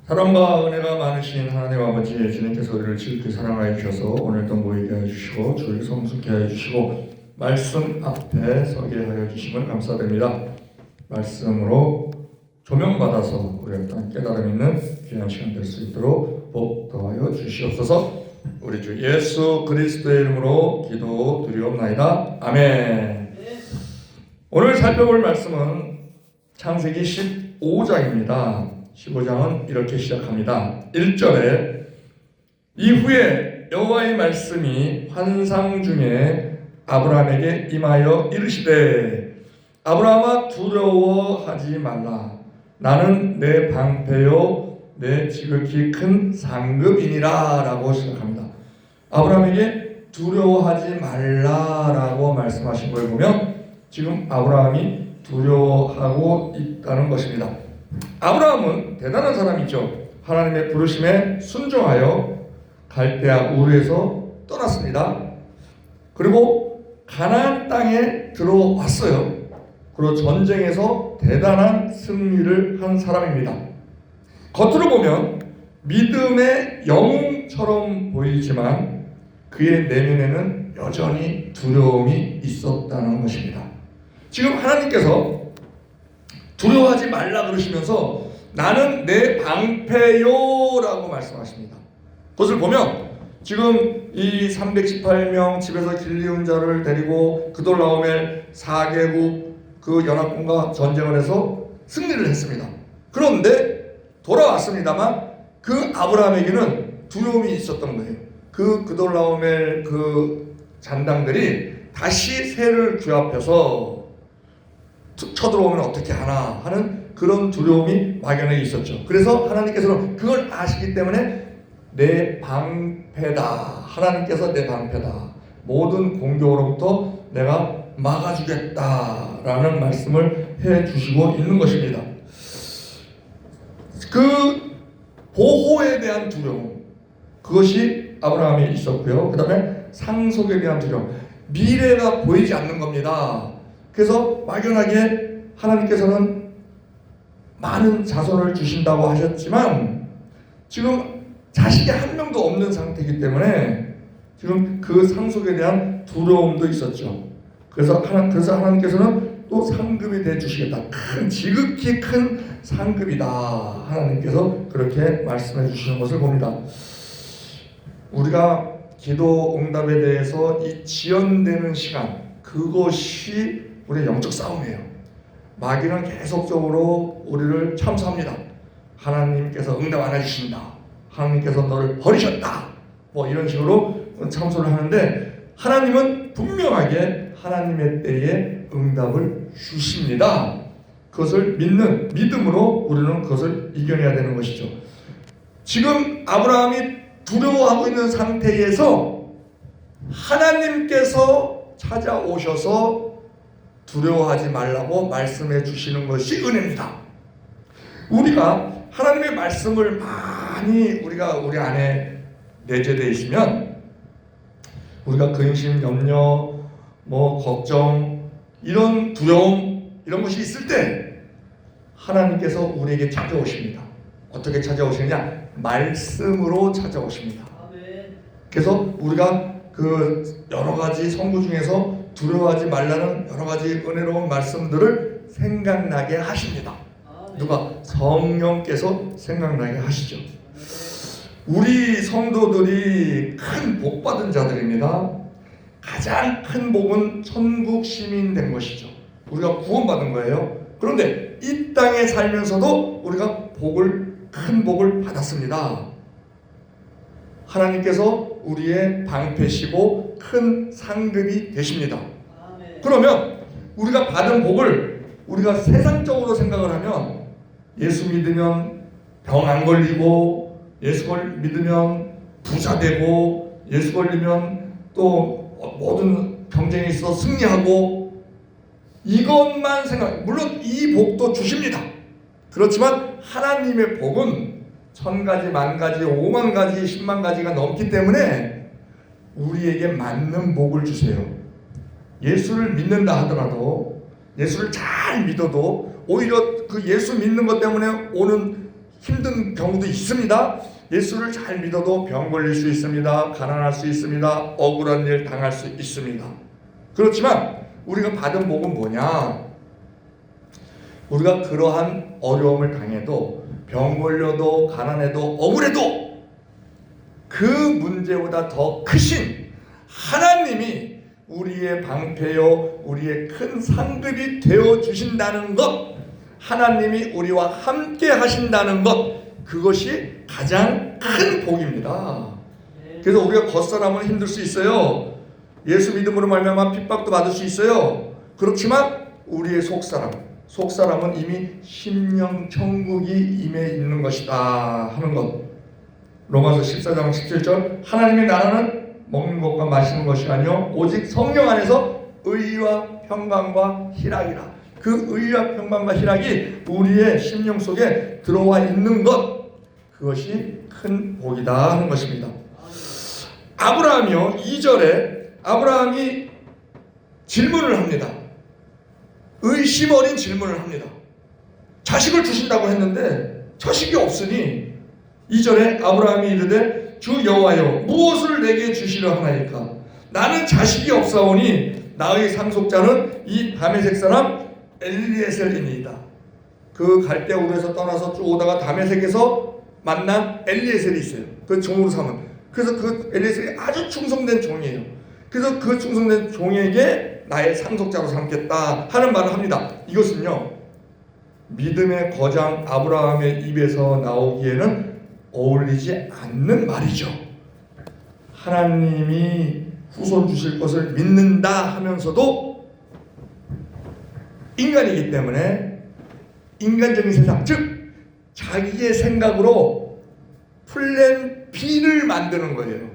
사랑과 은혜가 많으신 하나님 아버지, 주님께서 우리를 지극히 사랑하여 주셔서 오늘도 모이게 하여 주시고 주를 성숙케 하여 주시고 말씀 앞에 서게 하여 주심을 감사드립니다. 말씀으로 조명받아서 우리가 또한 깨달음 있는 귀한 시간 될 수 있도록 복 더하여 주시옵소서. 우리 주 예수 그리스도의 이름으로 기도드리옵나이다. 아멘. 오늘 살펴볼 말씀은 창세기 15장입니다. 15장은 이렇게 시작합니다. 1절에 이후에 여호와의 말씀이 환상 중에 아브라함에게 임하여 이르시되 아브라함아 두려워하지 말라. 나는 내 방패요 내 지극히 큰 상급이니라 라고 시작합니다. 아브라함에게 두려워하지 말라라고 말씀하신 걸 보면 지금 아브라함이 두려워하고 있다는 것입니다. 아브라함은 대단한 사람이죠. 하나님의 부르심에 순종하여 갈대아 우르에서 떠났습니다. 그리고 가나안 땅에 들어왔어요. 그리고 전쟁에서 대단한 승리를 한 사람입니다. 겉으로 보면 믿음의 영웅처럼 보이지만 그의 내면에는 여전히 두려움이 있었다는 것입니다. 지금 하나님께서 두려워하지 말라 그러시면서 나는 내 방패요라고 말씀하십니다. 그것을 보면 지금 이 318명 집에서 길리운 자를 데리고 그돌라오멜 4개국 그 연합군과 전쟁을 해서 승리를 했습니다. 그런데 돌아왔습니다만 그 아브라함에게는 두려움이 있었던 거예요. 그돌라오멜 그 잔당들이 다시 새를 규합해서 쳐들어오면 어떻게 하나 하는 그런 두려움이 막연하게 있었죠. 그래서 하나님께서는 그걸 아시기 때문에 내 방패다. 하나님께서 내 방패다. 모든 공격으로부터 내가 막아주겠다라는 말씀을 해주시고 있는 것입니다. 그 보호에 대한 두려움, 그것이 아브라함에 있었고요. 그 다음에 상속에 대한 두려움, 미래가 보이지 않는 겁니다. 그래서 막연하게 하나님께서는 많은 자손을 주신다고 하셨지만 지금 자식이 한 명도 없는 상태이기 때문에 지금 그 상속에 대한 두려움도 있었죠. 그래서 하나님께서는 또 상급이 돼 주시겠다. 지극히 큰 상급이다. 하나님께서 그렇게 말씀해 주시는 것을 봅니다. 우리가 기도 응답에 대해서 이 지연되는 시간, 그것이 우리의 영적 싸움이에요. 마귀는 계속적으로 우리를 참수합니다. 하나님께서 응답 안 해주신다. 하나님께서 너를 버리셨다. 뭐 이런 식으로 참수를 하는데 하나님은 분명하게 하나님의 때에 응답을 주십니다. 그것을 믿는 믿음으로 우리는 그것을 이겨내야 되는 것이죠. 지금 아브라함이 두려워하고 있는 상태에서 하나님께서 찾아오셔서 두려워하지 말라고 말씀해 주시는 것이 은혜입니다. 우리가 하나님의 말씀을 많이 우리가 우리 안에 내재되어 있으면 우리가 근심, 염려, 걱정, 이런 두려움, 이런 것이 있을 때 하나님께서 우리에게 찾아오십니다. 어떻게 찾아오시느냐? 말씀으로 찾아오십니다. 그래서 우리가 그 여러 가지 성구 중에서 두려워하지 말라는 여러 가지 은혜로운 말씀들을 생각나게 하십니다. 누가? 성령께서 생각나게 하시죠. 우리 성도들이 큰 복 받은 자들입니다. 가장 큰 복은 천국 시민 된 것이죠. 우리가 구원받은 거예요. 그런데 이 땅에 살면서도 우리가 큰 복을 받았습니다. 하나님께서 우리의 방패시고 큰 상급이 되십니다. 그러면 우리가 받은 복을 우리가 세상적으로 생각을 하면 예수 믿으면 병 안 걸리고 예수를 믿으면 부자 되고 예수 걸리면 또 모든 경쟁에 있어 승리하고 이것만 물론 이 복도 주십니다. 그렇지만 하나님의 복은 1000가지, 10,000가지, 50,000가지, 100,000가지가 넘기 때문에 우리에게 맞는 복을 주세요. 예수를 믿는다 하더라도 예수를 잘 믿어도 오히려 그 예수 믿는 것 때문에 오는 힘든 경우도 있습니다. 예수를 잘 믿어도 병 걸릴 수 있습니다. 가난할 수 있습니다. 억울한 일 당할 수 있습니다. 그렇지만 우리가 받은 복은 뭐냐? 우리가 그러한 어려움을 당해도 병 걸려도 가난해도 억울해도 그 문제보다 더 크신 하나님이 우리의 방패요 우리의 큰 상급이 되어 주신다는 것, 하나님이 우리와 함께 하신다는 것, 그것이 가장 큰 복입니다. 그래서 우리가 겉사람은 힘들 수 있어요. 예수 믿음으로 말미암아 핍박도 받을 수 있어요. 그렇지만 우리의 속사람은 이미 심령 천국이 임해 있는 것이다 하는 것. 로마서 14장 17절, 하나님의 나라는 먹는 것과 마시는 것이 아니요 오직 성령 안에서 의와 평강과 희락이라. 그 의와 평강과 희락이 우리의 심령 속에 들어와 있는 것, 그것이 큰 복이다 하는 것입니다. 아브라함이요, 2절에 아브라함이 질문을 합니다. 의심 어린 질문을 합니다. 자식을 주신다고 했는데 자식이 없으니 2절에 아브라함이 이르되 주 여호와여 무엇을 내게 주시려 하나이까? 나는 자식이 없사오니 나의 상속자는 이 다메섹 사람 엘리에셀이니이다. 그 갈대우르에서 떠나서 쭉 오다가 다메섹에서 만난 엘리에셀이 있어요. 그 종으로 삼은. 그래서 그 엘리에셀이 아주 충성된 종이에요. 그래서 그 충성된 종에게 나의 상속자로 삼겠다 하는 말을 합니다. 이것은요, 믿음의 거장 아브라함의 입에서 나오기에는 어울리지 않는 말이죠. 하나님이 후손 주실 것을 믿는다 하면서도 인간이기 때문에 인간적인 세상, 즉 자기의 생각으로 플랜 B를 만드는 거예요.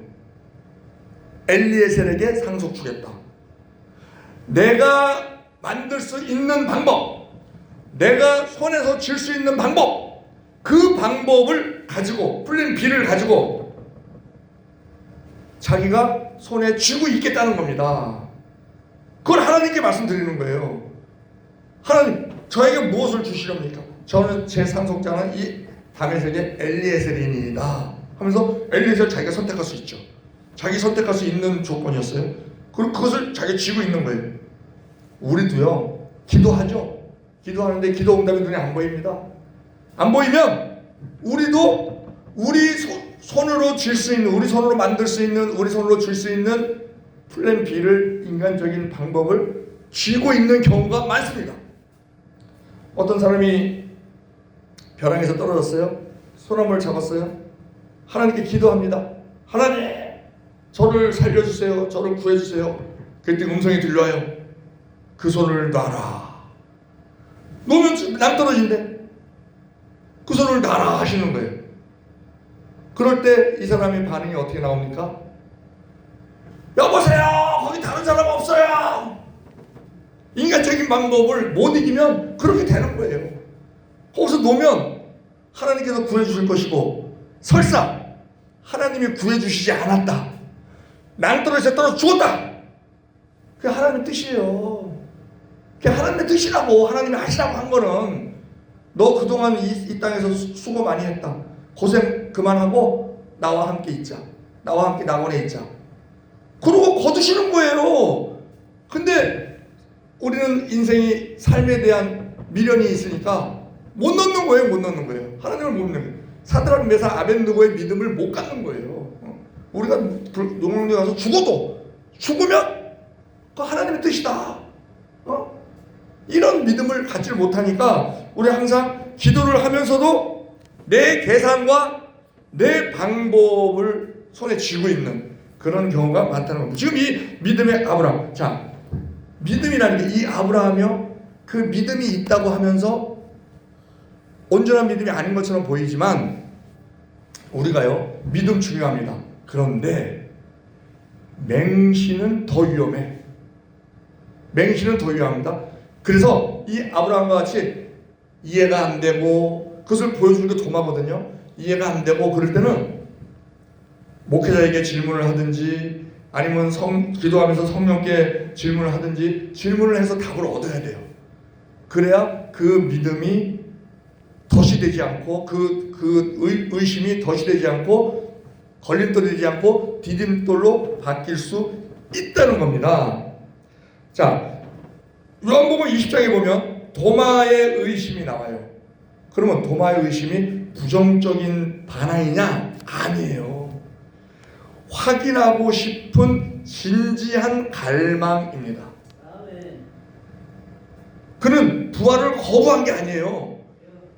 엘리에셀에게 상속 주겠다. 내가 만들 수 있는 방법, 내가 손에서 쥘 수 있는 방법, 그 방법을 가지고, 플랜 B를 가지고 자기가 손에 쥐고 있겠다는 겁니다. 그걸 하나님께 말씀드리는 거예요. 하나님, 저에게 무엇을 주시렵니까? 저는 제 상속자는 이 다메섹의 엘리에셀이니이다 하면서 엘리에셀 자기가 선택할 수 있죠. 자기 선택할 수 있는 조건이었어요. 그리고 그것을 자기가 쥐고 있는 거예요. 우리도요, 기도하죠. 기도하는데 기도 응답이 눈에 안 보입니다. 안 보이면 우리도 우리 손으로 쥘 수 있는, 우리 손으로 만들 수 있는, 우리 손으로 줄 수 있는 플랜 B를, 인간적인 방법을 쥐고 있는 경우가 많습니다. 어떤 사람이 벼랑에서 떨어졌어요. 소나무를 잡았어요. 하나님께 기도합니다. 하나님, 저를 살려주세요. 저를 구해주세요. 그때 음성이 들려와요. 그 손을 놔라. 놓으면 낭떠러진대. 그 손을 놔라 하시는 거예요. 그럴 때 이 사람의 반응이 어떻게 나옵니까? 여보세요, 거기 다른 사람 없어요. 인간적인 방법을 못 이기면 그렇게 되는 거예요. 거기서 놓으면 하나님께서 구해주실 것이고, 설사 하나님이 구해주시지 않았다, 낭떠러지에 떨어져 죽었다, 그게 하나님의 뜻이에요. 그게 하나님의 뜻이라고, 하나님이 하시라고 한 거는, 너 그동안 이 땅에서 수고 많이 했다, 고생 그만하고 나와 함께 있자, 나와 함께 낙원에 있자, 그러고 거두시는 거예요. 근데 우리는 인생이, 삶에 대한 미련이 있으니까 못 넣는 거예요. 못 넣는 거예요. 하나님을 못 넣는 거예요. 사드락 메삭 아벤느고의 믿음을 못 갖는 거예요. 우리가 농락에 가서 죽으면 그 하나님의 뜻이다, 이런 믿음을 갖지 못하니까 우리 항상 기도를 하면서도 내 계산과 내 방법을 손에 쥐고 있는 그런 경우가 많다는 겁니다. 지금 이 믿음의 아브라함, 자, 믿음이라는 게, 이 아브라함이요, 그 믿음이 있다고 하면서 온전한 믿음이 아닌 것처럼 보이지만, 우리가요, 믿음 중요합니다. 그런데 맹신은 더 위험해. 맹신은 더 위험합니다. 그래서 이 아브라함과 같이 이해가 안 되고, 그것을 보여주는 게 도마거든요. 이해가 안 되고 그럴 때는 목회자에게 질문을 하든지, 아니면 기도하면서 성령께 질문을 하든지, 질문을 해서 답을 얻어야 돼요. 그래야 그 믿음이 덫이 되지 않고 의심이 덫이 되지 않고 걸림돌이 되지 않고 디딤돌로 바뀔 수 있다는 겁니다. 자, 요한복음 20장에 보면 도마의 의심이 나와요. 그러면 도마의 의심이 부정적인 반항이냐? 아니에요. 확인하고 싶은 진지한 갈망입니다. 그는 부활을 거부한 게 아니에요.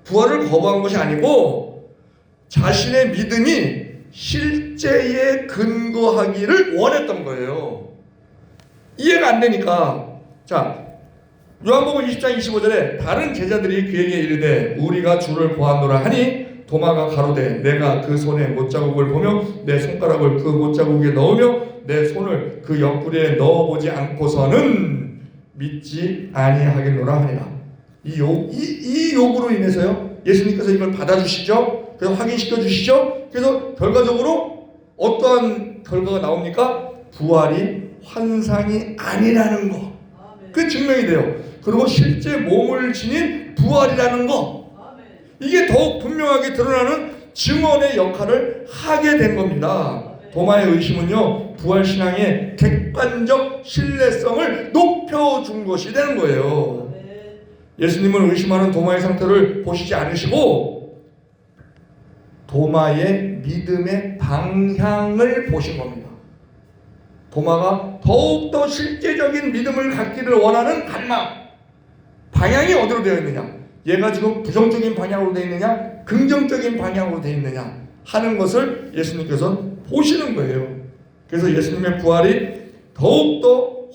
부활을 거부한 것이 아니고 자신의 믿음이 실제에 근거하기를 원했던 거예요. 이해가 안 되니까. 자, 요한복음 20장 25절에 다른 제자들이 그에게 이르되 우리가 주를 보았노라 하니 도마가 가로되 내가 그 손에 못자국을 보며 내 손가락을 그 못자국에 넣으며 내 손을 그 옆구리에 넣어보지 않고서는 믿지 아니하겠노라 하니라. 이 요구로 인해서요 예수님께서 이걸 받아주시죠. 그래서 확인시켜 주시죠. 그래서 결과적으로 어떠한 결과가 나옵니까? 부활이 환상이 아니라는 거. 그 증명이 돼요. 그리고 실제 몸을 지닌 부활이라는 거. 이게 더욱 분명하게 드러나는 증언의 역할을 하게 된 겁니다. 도마의 의심은요 부활신앙의 객관적 신뢰성을 높여준 것이 되는 거예요. 예수님을 의심하는 도마의 상태를 보시지 않으시고 도마의 믿음의 방향을 보신 겁니다. 도마가 더욱더 실제적인 믿음을 갖기를 원하는 갈망, 방향이 어디로 되어 있느냐, 얘가 지금 부정적인 방향으로 되어 있느냐 긍정적인 방향으로 되어 있느냐 하는 것을 예수님께서는 보시는 거예요. 그래서 예수님의 부활이 더욱더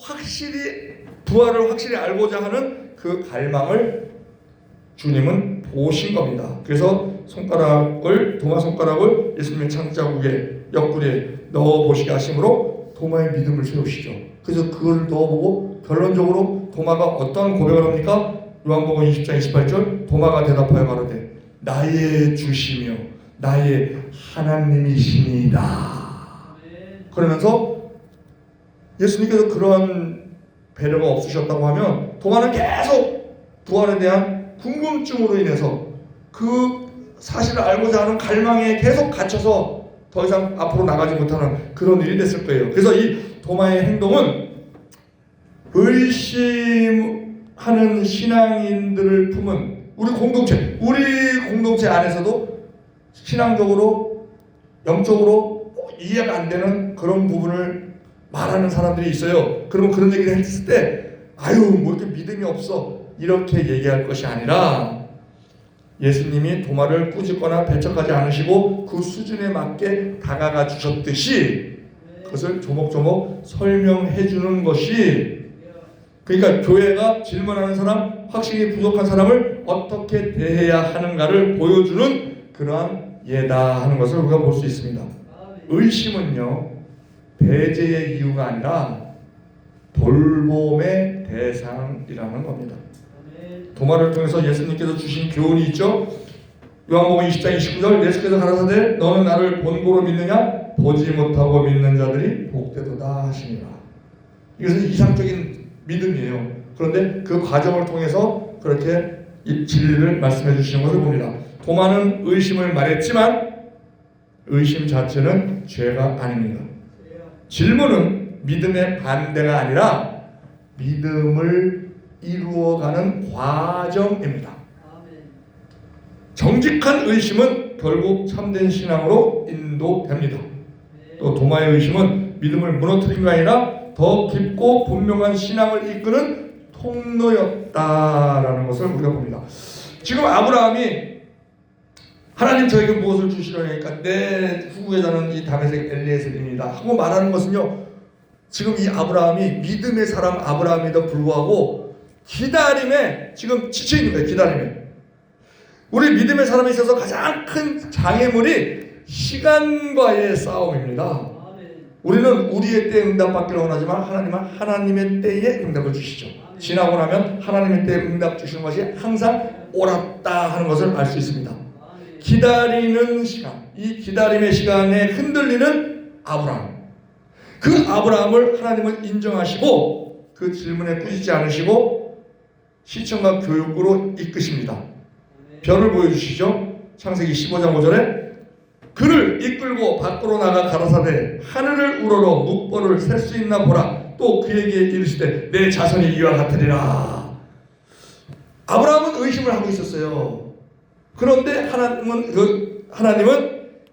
부활을 확실히 알고자 하는 그 갈망을 주님은 보신 겁니다. 그래서 도마 손가락을 예수님의 창자국에 옆구리에 넣어보시게 하심으로 도마의 믿음을 세우시죠. 그래서 그걸 넣어보고 결론적으로 도마가 어떤 고백을 합니까? 요한복음 20장 28절 도마가 대답하여 가로되 나의 주시며 나의 하나님이시니이다. 그러면서 예수님께서 그러한 배려가 없으셨다고 하면 도마는 계속 부활에 대한 궁금증으로 인해서 그 사실을 알고자 하는 갈망에 계속 갇혀서 더 이상 앞으로 나가지 못하는 그런 일이 됐을 거예요. 그래서 이 도마의 행동은 의심하는 신앙인들을 품은 우리 공동체 안에서도 신앙적으로 영적으로 이해가 안 되는 그런 부분을 말하는 사람들이 있어요. 그러면 그런 얘기를 했을 때 아유 뭐 이렇게 믿음이 없어 이렇게 얘기할 것이 아니라 예수님이 도마를 꾸짖거나 배척하지 않으시고 그 수준에 맞게 다가가 주셨듯이 그것을 조목조목 설명해 주는 것이, 그러니까 교회가 질문하는 사람, 확신이 부족한 사람을 어떻게 대해야 하는가를 보여주는 그러한 예다 하는 것을 우리가 볼 수 있습니다. 의심은요 배제의 이유가 아니라 돌봄의 대상이라는 겁니다. 도마를 통해서 예수님께서 주신 교훈이 있죠. 요한복음 20장 29절 예수께서 가라사대 너는 나를 본고로 믿느냐 보지 못하고 믿는 자들이 복되도다 하시니라. 이것은 이상적인 믿음이에요. 그런데 그 과정을 통해서 그렇게 이 진리를 말씀해 주시는 것을 봅니다. 도마는 의심을 말했지만 의심 자체는 죄가 아닙니다. 질문은 믿음의 반대가 아니라 믿음을 이루어가는 과정입니다. 정직한 의심은 결국 참된 신앙으로 인도됩니다. 또 도마의 의심은 믿음을 무너뜨린 게 아니라 더 깊고 분명한 신앙을 이끄는 통로였다라는 것을 우리가 봅니다. 지금 아브라함이 하나님 저에게 무엇을 주시려니까 내 후계자는 이 다메섹 엘리에셀입니다 하고 말하는 것은요, 지금 이 아브라함이 믿음의 사람 아브라함에도 불구하고 기다림에 지금 지쳐 있는 거예요. 기다림에. 우리 믿음의 사람에 있어서 가장 큰 장애물이 시간과의 싸움입니다. 우리는 우리의 때에 응답받기를 원하지만 하나님은 하나님의 때에 응답을 주시죠. 지나고 나면 하나님의 때에 응답 주시는 것이 항상 옳았다 하는 것을 알 수 있습니다. 기다리는 시간, 이 기다림의 시간에 흔들리는 아브라함, 그 아브라함을 하나님은 인정하시고 그 질문에 꾸짖지 않으시고 시청과 교육으로 이끄십니다. 별을 보여주시죠. 창세기 15장 5절에 그를 이끌고 밖으로 나가 가라사대 하늘을 우러러 묵벌을 셀 수 있나 보라. 또 그에게 이르시되 내 자손이 이와 같으리라. 아브라함은 의심을 하고 있었어요. 그런데 하나님은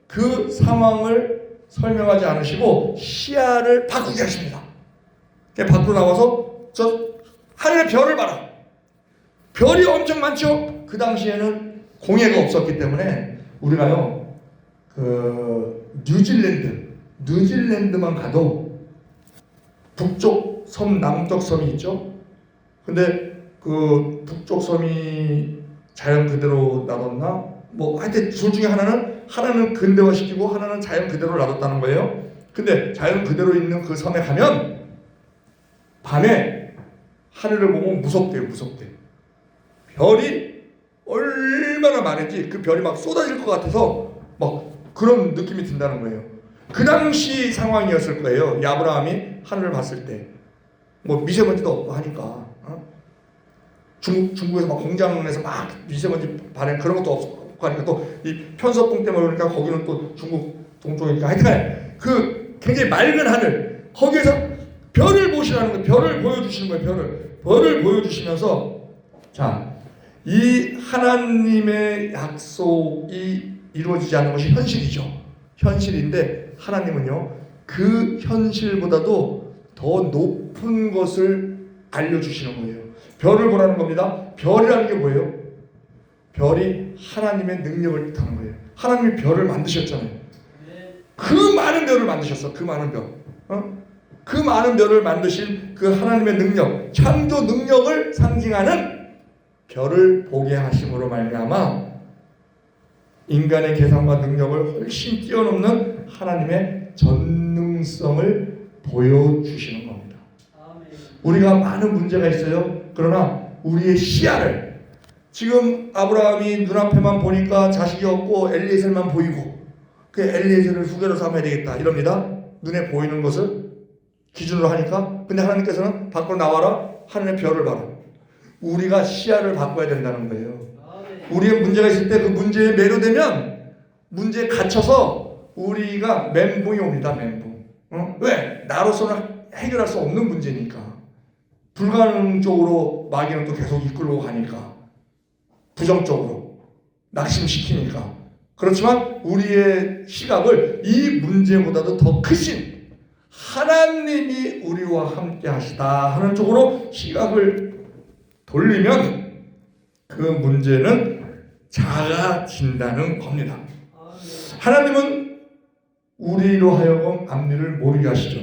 그 상황을 설명하지 않으시고 시야를 바꾸게 하십니다. 밖으로 나와서 저 하늘의 별을 봐라. 별이 엄청 많죠. 그 당시에는 공해가 없었기 때문에 우리가요 뉴질랜드만 가도 북쪽 섬, 남쪽 섬이 있죠. 근데 그 북쪽 섬이 자연 그대로 놔뒀나? 뭐 하여튼 둘 중에 하나는 근대화시키고 하나는 자연 그대로 놔뒀다는 거예요. 근데 자연 그대로 있는 그 섬에 가면 밤에 하늘을 보면 무섭대요. 별이 얼마나 많은지 그 별이 막 쏟아질 것 같아서 막 그런 느낌이 든다는 거예요. 그 당시 상황이었을 거예요. 아브라함이 하늘을 봤을 때. 뭐 미세먼지도 없고 하니까. 중국에서 막 공장에서 막 미세먼지 발행 그런 것도 없고 하니까 또 이 편서풍 때문에 그러니까 거기는 또 중국 동쪽이니까 하여튼 그 굉장히 맑은 하늘 거기에서 별을 보시라는 거예요. 별을 보여주시는 거예요. 별을 보여주시면서 자, 이 하나님의 약속이 이루어지지 않는 것이 현실이죠. 현실인데 하나님은요 그 현실보다도 더 높은 것을 알려주시는 거예요. 별을 보라는 겁니다. 별이라는 게 뭐예요? 별이 하나님의 능력을 뜻하는 거예요. 하나님이 별을 만드셨잖아요. 그 많은 별을 만드셨어. 그 많은 별. 그 많은 별을 만드신 그 하나님의 능력, 창조 능력을 상징하는 별을 보게 하심으로 말미암아 인간의 계산과 능력을 훨씬 뛰어넘는 하나님의 전능성을 보여주시는 겁니다. 우리가 많은 문제가 있어요. 그러나 우리의 시야를 지금 아브라함이 눈앞에만 보니까 자식이 없고 엘리에셀만 보이고 그 엘리에셀을 후계로 삼아야 되겠다 이럽니다. 눈에 보이는 것을 기준으로 하니까 근데 하나님께서는 밖으로 나와라 하늘의 별을 봐라. 우리가 시야를 바꿔야 된다는 거예요. 우리의 문제가 있을 때 그 문제에 매료되면 문제에 갇혀서 우리가 멘붕이 옵니다. 멘붕. 왜? 나로서는 해결할 수 없는 문제니까. 불가능적으로 마귀는 또 계속 이끌고 가니까. 부정적으로 낙심시키니까. 그렇지만 우리의 시각을 이 문제보다도 더 크신 하나님이 우리와 함께 하시다 하는 쪽으로 시각을 돌리면 그 문제는 작아진다는 겁니다. 하나님은 우리로 하여금 앞일을 모르게 하시죠.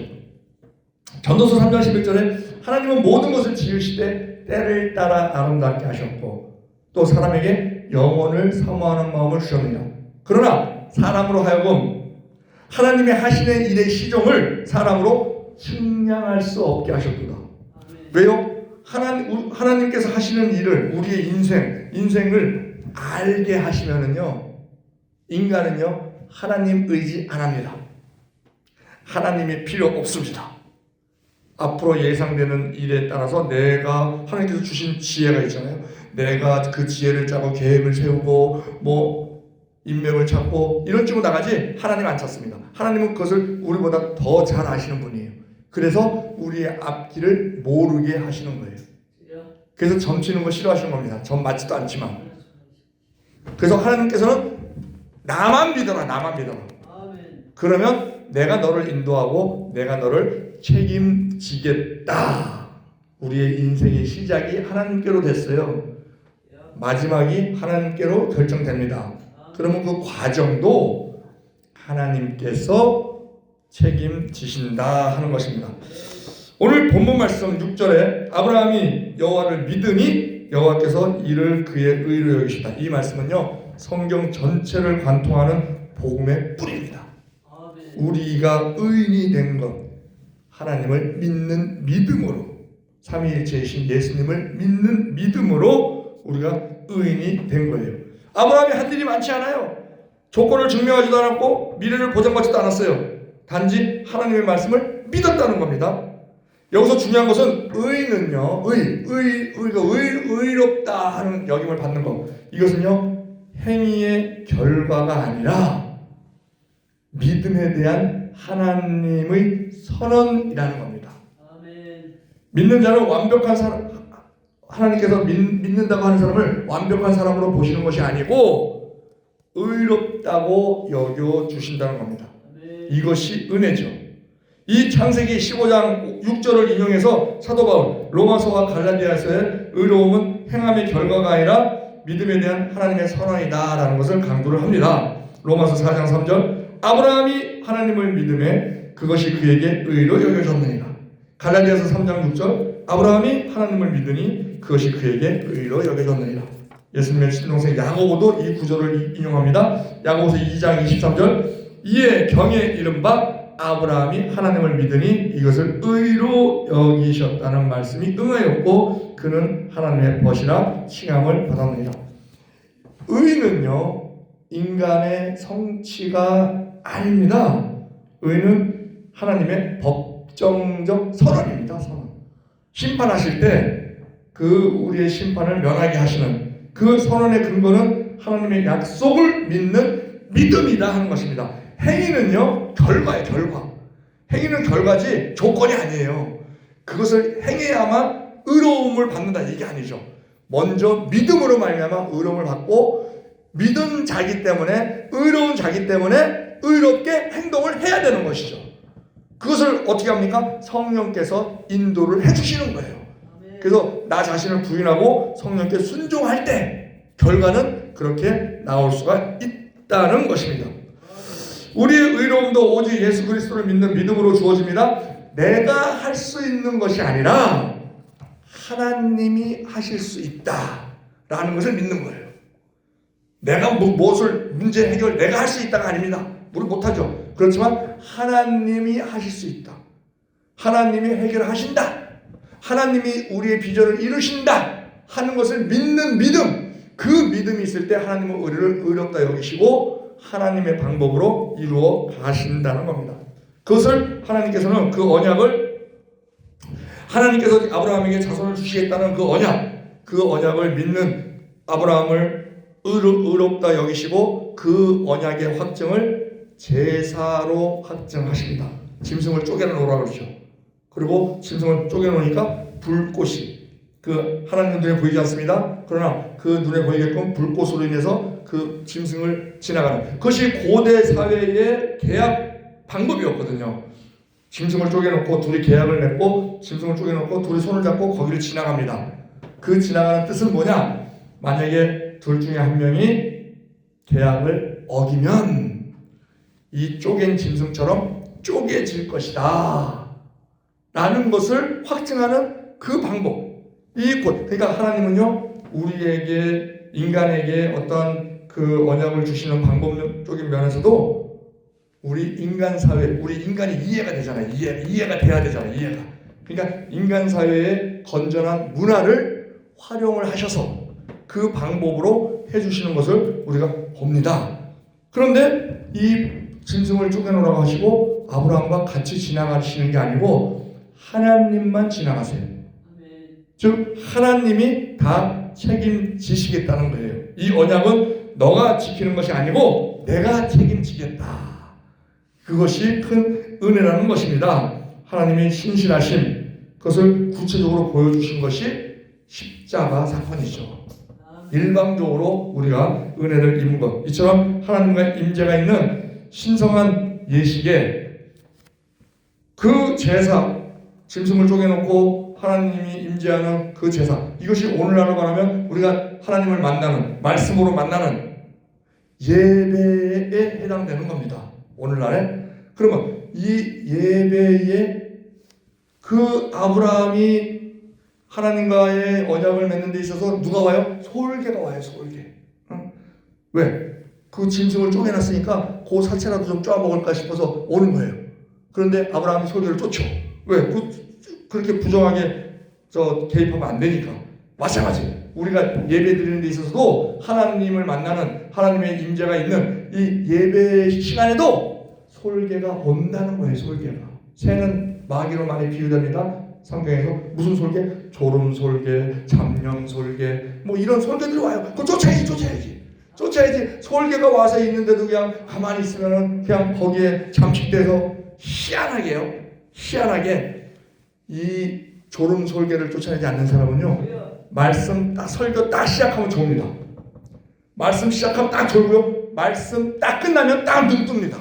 전도서 3장 11절에 하나님은 모든 것을 지으시되 때를 따라 아름답게 하셨고 또 사람에게 영혼을 사모하는 마음을 주셨느냐. 그러나 사람으로 하여금 하나님의 하시는 일의 시종을 사람으로 측량할 수 없게 하셨구나. 왜요? 하나님께서 하시는 일을 우리의 인생을 알게 하시면은요, 인간은요 하나님 의지 안 합니다. 하나님이 필요 없습니다. 앞으로 예상되는 일에 따라서 내가 하나님께서 주신 지혜가 있잖아요. 내가 그 지혜를 짜고 계획을 세우고 뭐 인맥을 찾고 이런 쪽으로 나가지 하나님 안 찾습니다. 하나님은 그것을 우리보다 더 잘 아시는 분이에요. 그래서 우리의 앞길을 모르게 하시는 거예요. 그래서 점 치는 거 싫어하시는 겁니다. 점 맞지도 않지만. 그래서 하나님께서는 나만 믿어라. 그러면 내가 너를 인도하고 내가 너를 책임지겠다. 우리의 인생의 시작이 하나님께로 됐어요. 마지막이 하나님께로 결정됩니다. 그러면 그 과정도 하나님께서 책임지신다 하는 것입니다. 오늘 본문 말씀 6절에 아브라함이 여호와를 믿으니 여호와께서 이를 그의 의로 여기시다. 이 말씀은요 성경 전체를 관통하는 복음의 뿌리입니다. 우리가 의인이 된 것, 하나님을 믿는 믿음으로, 삼위일체이신 예수님을 믿는 믿음으로 우리가 의인이 된 거예요. 아브라함이 한 일이 많지 않아요. 조건을 증명하지도 않았고 미래를 보장받지도 않았어요. 단지 하나님의 말씀을 믿었다는 겁니다. 여기서 중요한 것은 의는요, 의롭다 하는 여김을 받는 것. 이것은요 행위의 결과가 아니라 믿음에 대한 하나님의 선언이라는 겁니다. 아멘. 믿는 자는 완벽한 사람, 하나님께서 믿는다고 하는 사람을 완벽한 사람으로 보시는 것이 아니고 의롭다고 여겨 주신다는 겁니다. 아멘. 이것이 은혜죠. 이 창세기 15장 6절을 인용해서 사도 바울 로마서와 갈라디아서의 의로움은 행함의 결과가 아니라 믿음에 대한 하나님의 선언이다라는 것을 강조를 합니다. 로마서 4장 3절 아브라함이 하나님을 믿음에 그것이 그에게 의로 여겨졌느니라. 갈라디아서 3장 6절 아브라함이 하나님을 믿으니 그것이 그에게 의로 여겨졌느니라. 예수님의 친동생 야고보도 이 구절을 인용합니다. 야고보서 2장 23절 이에 경에 이른 바 아브라함이 하나님을 믿으니 이것을 의로 여기셨다는 말씀이 응하였고 그는 하나님의 벗이라 칭함을 받았느니라. 의는요 인간의 성취가 아닙니다. 의는 하나님의 법정적 선언입니다. 선언. 심판하실 때 그 우리의 심판을 면하게 하시는 그 선언의 근거는 하나님의 약속을 믿는 믿음이다 하는 것입니다. 행위는요 결과예요. 결과. 행위는 결과지 조건이 아니에요. 그것을 행해야만 의로움을 받는다 얘기 아니죠. 먼저 믿음으로 말미암아 의로움을 받고 믿은 자기 때문에 의로운 자기 때문에 의롭게 행동을 해야 되는 것이죠. 그것을 어떻게 합니까? 성령께서 인도를 해주시는 거예요. 그래서 나 자신을 부인하고 성령께 순종할 때 결과는 그렇게 나올 수가 있다는 것입니다. 우리의 의로움도 오직 예수 그리스도를 믿는 믿음으로 주어집니다. 내가 할 수 있는 것이 아니라 하나님이 하실 수 있다라는 것을 믿는 거예요. 내가 무엇을 문제 해결 내가 할 수 있다가 아닙니다. 우리 못하죠. 그렇지만 하나님이 하실 수 있다. 하나님이 해결하신다. 하나님이 우리의 비전을 이루신다 하는 것을 믿는 믿음. 그 믿음이 있을 때 하나님은 우리를 의롭다 여기시고 하나님의 방법으로 이루어 가신다는 겁니다. 그것을 하나님께서는 그 언약을 하나님께서 아브라함에게 자손을 주시겠다는 그 언약을 믿는 아브라함을 의롭다 여기시고 그 언약의 확증을 제사로 확증하십니다. 짐승을 쪼개놓으라고 그러죠. 그리고 짐승을 쪼개놓으니까 불꽃이 그 하나님 눈에 보이지 않습니다. 그러나 그 눈에 보이게끔 불꽃으로 인해서 그 짐승을 지나가는 그것이 고대 사회의 계약 방법이었거든요. 짐승을 쪼개놓고 둘이 계약을 맺고 짐승을 쪼개놓고 둘이 손을 잡고 거기를 지나갑니다. 그 지나가는 뜻은 뭐냐? 만약에 둘 중에 한 명이 계약을 어기면 이 쪼갠 짐승처럼 쪼개질 것이다 라는 것을 확증하는 그 방법. 그러니까 하나님은요 우리에게 인간에게 어떤 그 언약을 주시는 방법적인 면에서도 우리 인간 사회, 우리 인간이 이해가 되잖아요. 이해가 돼야 되잖아요. 이해가. 그러니까 인간 사회의 건전한 문화를 활용을 하셔서 그 방법으로 해주시는 것을 우리가 봅니다. 그런데 이 짐승을 쪼개놓으라고 하시고 아브라함과 같이 지나가시는 게 아니고 하나님만 지나가세요. 즉 하나님이 다 책임지시겠다는 거예요. 이 언약은 너가 지키는 것이 아니고 내가 책임지겠다. 그것이 큰 은혜라는 것입니다. 하나님이 신실하심 그것을 구체적으로 보여주신 것이 십자가 사건이죠. 일방적으로 우리가 은혜를 입은 것. 이처럼 하나님과의 임재가 있는 신성한 예식에 그 제사 짐승을 쪼개놓고 하나님이 임재하는 그 제사 이것이 오늘날로 말하면 우리가 하나님을 만나는 말씀으로 만나는 예배에 해당되는 겁니다. 오늘날에 그러면 이 예배에 그 아브라함이 하나님과의 언약을 맺는 데 있어서 누가 와요? 솔개가 와요. 솔개. 왜? 그 짐승을 쪼개놨으니까 그 사체라도 좀 쪼아먹을까 싶어서 오는 거예요. 그런데 아브라함이 솔개를 쫓죠. 왜? 그렇게 부정하게 개입하면 안 되니까. 마찬가지. 우리가 예배 드리는 데 있어서도 하나님을 만나는 하나님의 임재가 있는 이 예배 시간에도 솔개가 온다는 거예요. 솔개가. 새는 마귀로 많이 비유됩니다. 성경에서 무슨 솔개? 졸음 솔개, 잡념 솔개, 뭐 이런 솔개들이 와요. 그거 쫓아야지. 쫓아야지. 설계가 와서 있는데도 그냥 가만히 있으면은 그냥 거기에 잠식돼서 희한하게요. 희한하게 이 졸음 설계를 쫓아내지 않는 사람은요. 말씀 딱 설교 딱 시작하면 졸립니다. 말씀 시작하면 딱 졸고요. 말씀 딱 끝나면 딱 눈 뜹니다.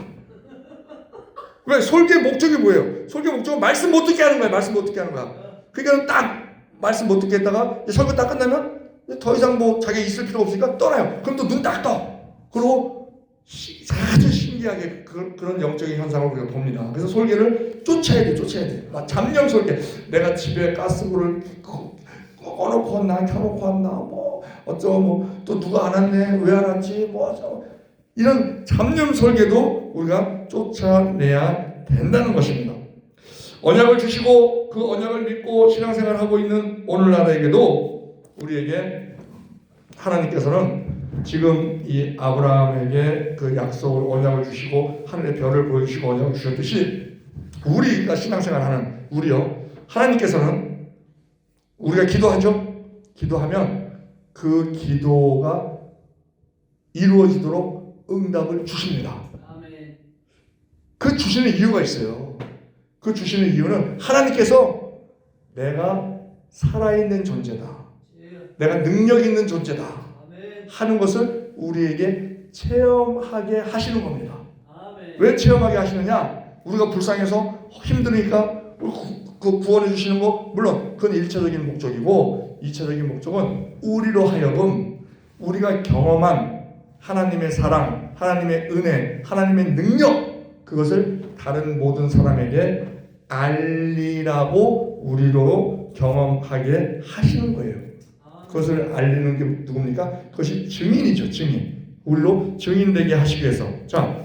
왜? 설계의 목적이 뭐예요? 설계 목적은 말씀 못 듣게 하는 거예요. 말씀 못 듣게 하는 거야. 그러니까 딱 말씀 못 듣게 했다가 설교 딱 끝나면 더 이상 뭐 자기 있을 필요 없으니까 떠나요. 그럼 또 눈 딱 떠. 그리고 아주 신기하게 그런 영적인 현상을 우리가 봅니다. 그래서 설계를 쫓아야 돼. 막 잡념 설계. 내가 집에 가스불을 꺼놓고 왔나 켜놓고 왔나 뭐 어쩌고 뭐 또 누가 안 왔네 왜 안 왔지 뭐 어쩌고 이런 잡념 설계도 우리가 쫓아내야 된다는 것입니다. 언약을 주시고 그 언약을 믿고 신앙생활을 하고 있는 오늘날에게도 우리에게 하나님께서는 지금 이 아브라함에게 그 약속을 언약을 주시고 하늘의 별을 보여주시고 언약을 주셨듯이 우리가 신앙생활하는 우리요 하나님께서는 우리가 기도하죠. 기도하면 그 기도가 이루어지도록 응답을 주십니다. 아멘. 그 주시는 이유가 있어요. 그 주시는 이유는 하나님께서 내가 살아있는 존재다. 내가 능력 있는 존재다. 아멘. 하는 것을 우리에게 체험하게 하시는 겁니다. 아멘. 왜 체험하게 하시느냐? 우리가 불쌍해서 힘드니까 그 구원해 주시는 거 물론 그건 1차적인 목적이고 2차적인 목적은 우리로 하여금 우리가 경험한 하나님의 사랑, 하나님의 은혜, 하나님의 능력 그것을 다른 모든 사람에게 알리라고 우리로 경험하게 하시는 거예요. 그것을 알리는 게 누굽니까? 그것이 증인이죠. 증인. 우리로 증인되게 하시기 위해서. 자,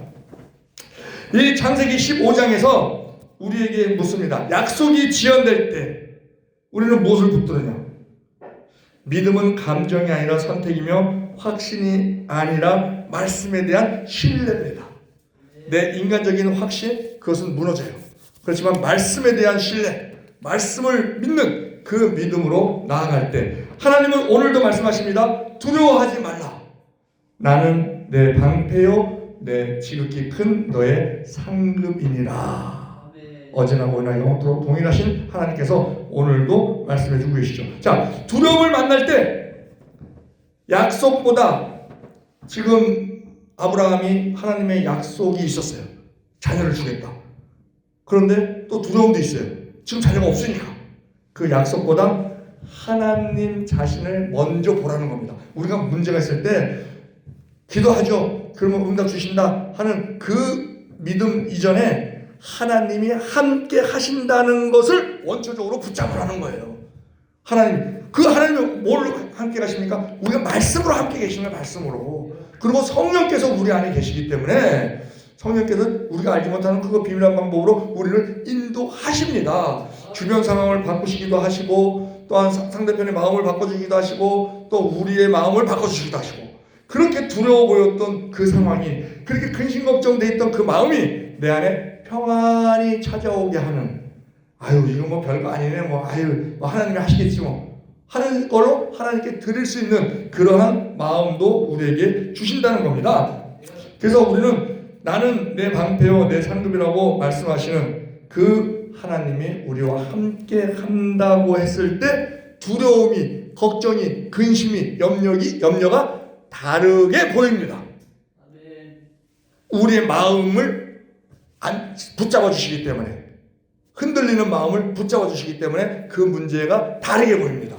이 창세기 15장에서 우리에게 묻습니다. 약속이 지연될 때 우리는 무엇을 붙들느냐? 믿음은 감정이 아니라 선택이며 확신이 아니라 말씀에 대한 신뢰입니다. 내 인간적인 확신 그것은 무너져요. 그렇지만 말씀에 대한 신뢰, 말씀을 믿는 그 믿음으로 나아갈 때 하나님은 오늘도 말씀하십니다. 두려워하지 말라. 나는 내 방패요 내 지극히 큰 너의 상급이니라. 어제나 오늘나 영원토록 동일하신 하나님께서 오늘도 말씀해주고 계시죠. 자, 두려움을 만날 때 약속보다 지금 아브라함이 하나님의 약속이 있었어요. 자녀를 주겠다. 그런데 또 두려움도 있어요. 지금 자녀가 없으니까. 그 약속보다 하나님 자신을 먼저 보라는 겁니다. 우리가 문제가 있을 때 기도하죠. 그러면 응답 주신다 하는 그 믿음 이전에 하나님이 함께 하신다는 것을 원초적으로 붙잡으라는 거예요. 하나님, 그 하나님은 뭘로 함께 가십니까? 우리가 말씀으로 함께 계시는 거예요. 말씀으로. 그리고 성령께서 우리 안에 계시기 때문에 성령께서 우리가 알지 못하는 그거 비밀한 방법으로 우리를 인도하십니다. 주변 상황을 바꾸시기도 하시고 또한 상대편의 마음을 바꿔주기도 하시고 또 우리의 마음을 바꿔주시기도 하시고 그렇게 두려워 보였던 그 상황이 그렇게 근심 걱정돼 있던 그 마음이 내 안에 평안이 찾아오게 하는 아유 이거 뭐 별거 아니네 뭐 아유 뭐 하나님이 하시겠지 뭐 하는 걸로 하나님께 드릴 수 있는 그러한 마음도 우리에게 주신다는 겁니다. 그래서 우리는 나는 내 방패요 내 상급이라고 말씀하시는 그 하나님이 우리와 함께 한다고 했을 때 두려움이 걱정이 근심이 염려가 다르게 보입니다. 우리의 마음을 붙잡아 주시기 때문에 흔들리는 마음을 붙잡아 주시기 때문에 그 문제가 다르게 보입니다.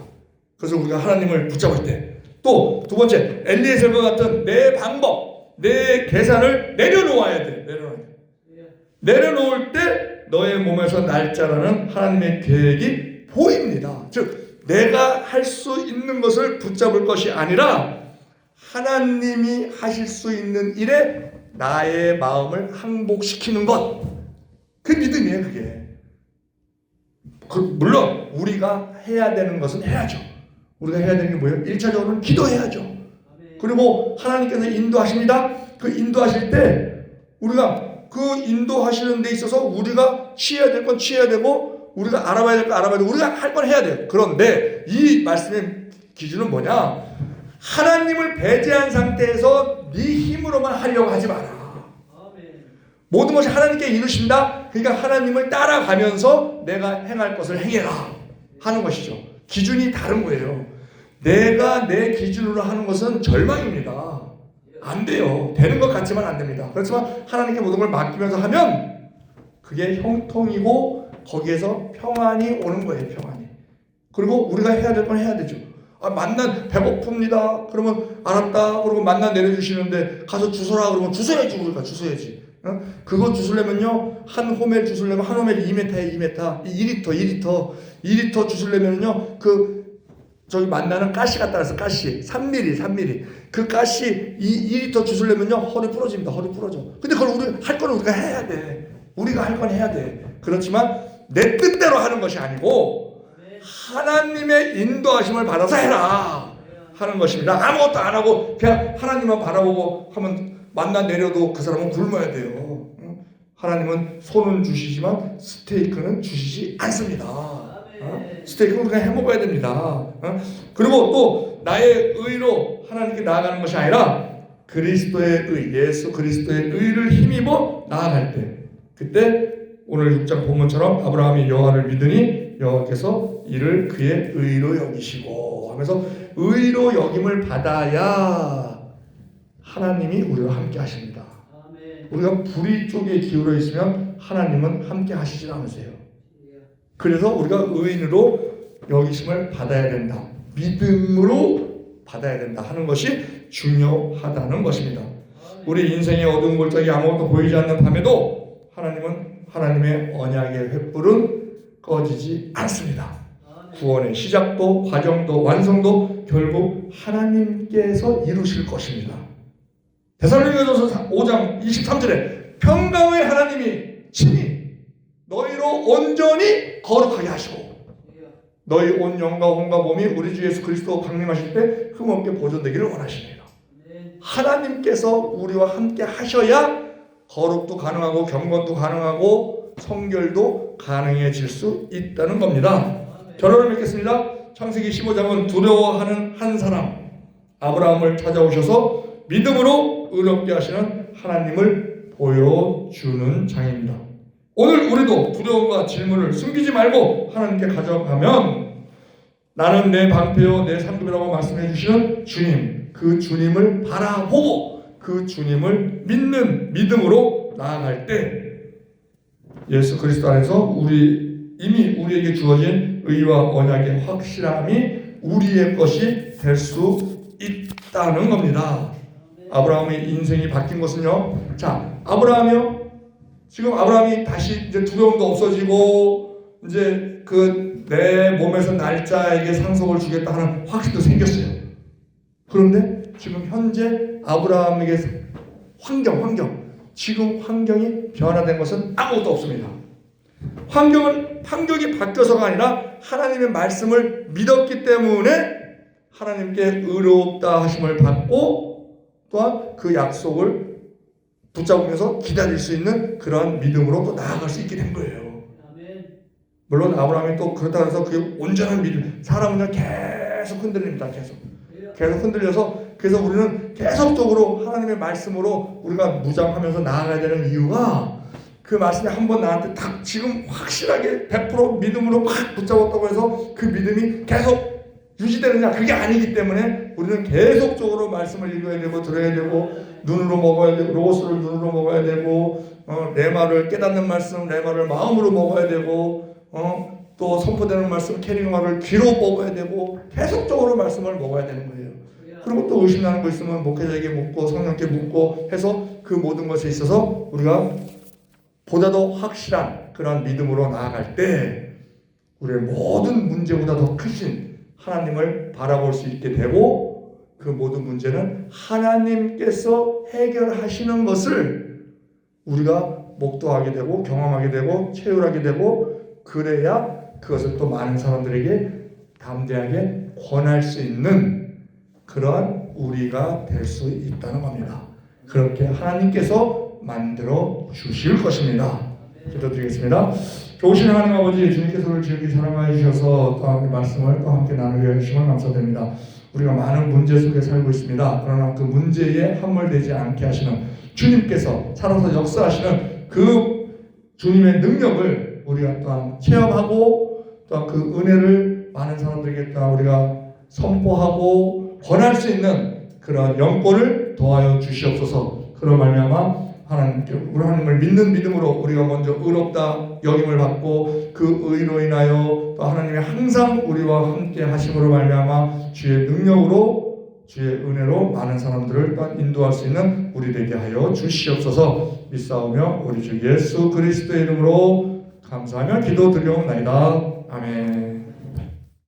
그래서 우리가 하나님을 붙잡을 때 또 두 번째 엘리에셀과 같은 내 방법 내 계산을 내려놓아야 돼. 내려놓을 때 너의 몸에서 날짜라는 하나님의 계획이 보입니다. 즉 내가 할 수 있는 것을 붙잡을 것이 아니라 하나님이 하실 수 있는 일에 나의 마음을 항복시키는 것. 그 믿음이에요. 그게. 물론 우리가 해야 되는 것은 해야죠. 우리가 해야 되는 게 뭐예요? 1차적으로는 기도해야죠. 그리고 하나님께서 인도하십니다. 그 인도하실 때 우리가 그 인도하시는 데 있어서 우리가 취해야 될 건 취해야 되고 우리가 알아봐야 될 건 알아봐야 되고 우리가 할 건 해야 돼요. 그런데 이 말씀의 기준은 뭐냐? 하나님을 배제한 상태에서 네 힘으로만 하려고 하지 마라. 모든 것이 하나님께 이루신다. 그러니까 하나님을 따라가면서 내가 행할 것을 행해라 하는 것이죠. 기준이 다른 거예요. 내가 내 기준으로 하는 것은 절망입니다. 안 돼요. 되는 것 같지만 안 됩니다. 그렇지만 하나님께 모든 걸 맡기면서 하면 그게 형통이고 거기에서 평안이 오는 거예요. 평안이. 그리고 우리가 해야 될 건 해야 되죠. 만난 배고픕니다. 그러면 알았다. 그러고 만난 내려주시는데 가서 주소라 그러면 주소야지. 우리가 주소야지. 그거 주술려면요, 한 호멜 주술려면 한 호멜 2m에 2m, 2리터 주술려면요, 저기 만나는 가시 갖다 놨어. 가시 3mm. 그 가시 2리터 주술려면요, 허리 부러집니다. 허리 부러져. 근데 그걸 우리 할 거는 우리가 해야 돼. 우리가 할 건 해야 돼. 그렇지만 내 뜻대로 하는 것이 아니고 하나님의 인도하심을 받아서 해라 하는 것입니다. 아무것도 안 하고 그냥 하나님만 바라보고 하면 만나 내려도 그 사람은 굶어야 돼요. 하나님은 손은 주시지만 스테이크는 주시지 않습니다. 스테이크는 그냥 해먹어야 됩니다. 그리고 또 나의 의로 하나님께 나아가는 것이 아니라 그리스도의 의, 예수 그리스도의 의를 힘입어 나아갈 때, 그때 오늘 6장 본문처럼 아브라함이 여호와를 믿으니 여호와께서 이를 그의 의로 여기시고 하면서 의로 여김을 받아야 하나님이 우리와 함께 하십니다. 우리가 불의 쪽에 기울어 있으면 하나님은 함께 하시지 않으세요. 그래서 우리가 의인으로 여기심을 받아야 된다. 믿음으로 받아야 된다 하는 것이 중요하다는 것입니다. 우리 인생의 어두운 골짜기 아무것도 보이지 않는 밤에도 하나님은 하나님의 언약의 횃불은 꺼지지 않습니다. 구원의 시작도 과정도 완성도 결국 하나님께서 이루실 것입니다. 데살로니가전서 5장 23절에 평강의 하나님이 친히 너희로 온전히 거룩하게 하시고 너희 온 영과 혼과 몸이 우리 주 예수 그리스도 강림하실 때 흠없게 보존되기를 원하시네요. 하나님께서 우리와 함께 하셔야 거룩도 가능하고 경건도 가능하고 성결도 가능해질 수 있다는 겁니다. 결론을 맺겠습니다. 창세기 15장은 두려워하는 한 사람 아브라함을 찾아오셔서 믿음으로 의롭게 하시는 하나님을 보여주는 장입니다. 오늘 우리도 두려움과 질문을 숨기지 말고 하나님께 가져가면 나는 내 방패요 내 상급이라고 말씀해 주시는 주님, 그 주님을 바라보고 그 주님을 믿는 믿음으로 나아갈 때 예수 그리스도 안에서 이미 우리에게 주어진 의와 언약의 확실함이 우리의 것이 될 수 있다는 겁니다. 아브라함의 인생이 바뀐 것은요. 자, 지금 아브라함이 다시 이제 두려움도 없어지고 이제 내 몸에서 날짜에게 상속을 주겠다 하는 확신도 생겼어요. 그런데 지금 현재 아브라함에게 지금 환경이 변화된 것은 아무것도 없습니다. 환경이 바뀌어서가 아니라 하나님의 말씀을 믿었기 때문에 하나님께 의롭다 하심을 받고 또한 그 약속을 붙잡으면서 기다릴 수 있는 그러한 믿음으로 또 나아갈 수 있게 된 거예요. 물론 아브라함이 또 그렇다고 해서 그게 온전한 믿음, 사람은 계속 흔들립니다. 계속 흔들려서 그래서 우리는 계속적으로 하나님의 말씀으로 우리가 무장하면서 나아가야 되는 이유가 그 말씀이 한번 나한테 딱 지금 확실하게 100% 믿음으로 확 붙잡았다고 해서 그 믿음이 계속 유지되느냐, 그게 아니기 때문에 우리는 계속적으로 말씀을 읽어야 되고 들어야 되고 눈으로 먹어야 되고 로고스를 눈으로 먹어야 되고 내 말을 깨닫는 말씀 내 말을 마음으로 먹어야 되고 또 선포되는 말씀 캐리어를 귀로 뽑아야 되고 계속적으로 말씀을 먹어야 되는 거예요. 그리고 또 의심나는 거 있으면 목회자에게 묻고 성령께 묻고 해서 그 모든 것에 있어서 우리가 보다 더 확실한 그런 믿음으로 나아갈 때 우리의 모든 문제보다 더 크신 하나님을 바라볼 수 있게 되고 그 모든 문제는 하나님께서 해결하시는 것을 우리가 목도하게 되고 경험하게 되고 체휼하게 되고 그래야 그것을 또 많은 사람들에게 담대하게 권할 수 있는 그러한 우리가 될 수 있다는 겁니다. 그렇게 하나님께서 만들어 주실 것입니다. 기도드리겠습니다. 좋으신 하나님 아버지, 주님께서 우리를 지극히 사랑하여 주셔서 또 함께 말씀을 또 함께 나누게 해주시면 감사드립니다. 우리가 많은 문제 속에 살고 있습니다. 그러나 그 문제에 함몰되지 않게 하시는 주님께서 살아서 역사하시는 그 주님의 능력을 우리가 또한 체험하고 또한 그 은혜를 많은 사람들에게 또한 우리가 선포하고 권할 수 있는 그런 영권을 도와여 주시옵소서. 그런 말미암아 하나님께 우리 하나님을 믿는 믿음으로 우리가 먼저 의롭다 여김을 받고 그 의로 인하여 또 하나님이 항상 우리와 함께 하심으로 말미암아 주의 능력으로 주의 은혜로 많은 사람들을 또한 인도할 수 있는 우리 되게 하여 주시옵소서. 믿사오며 우리 주 예수 그리스도의 이름으로 감사하며 기도드리옵나이다. 아멘.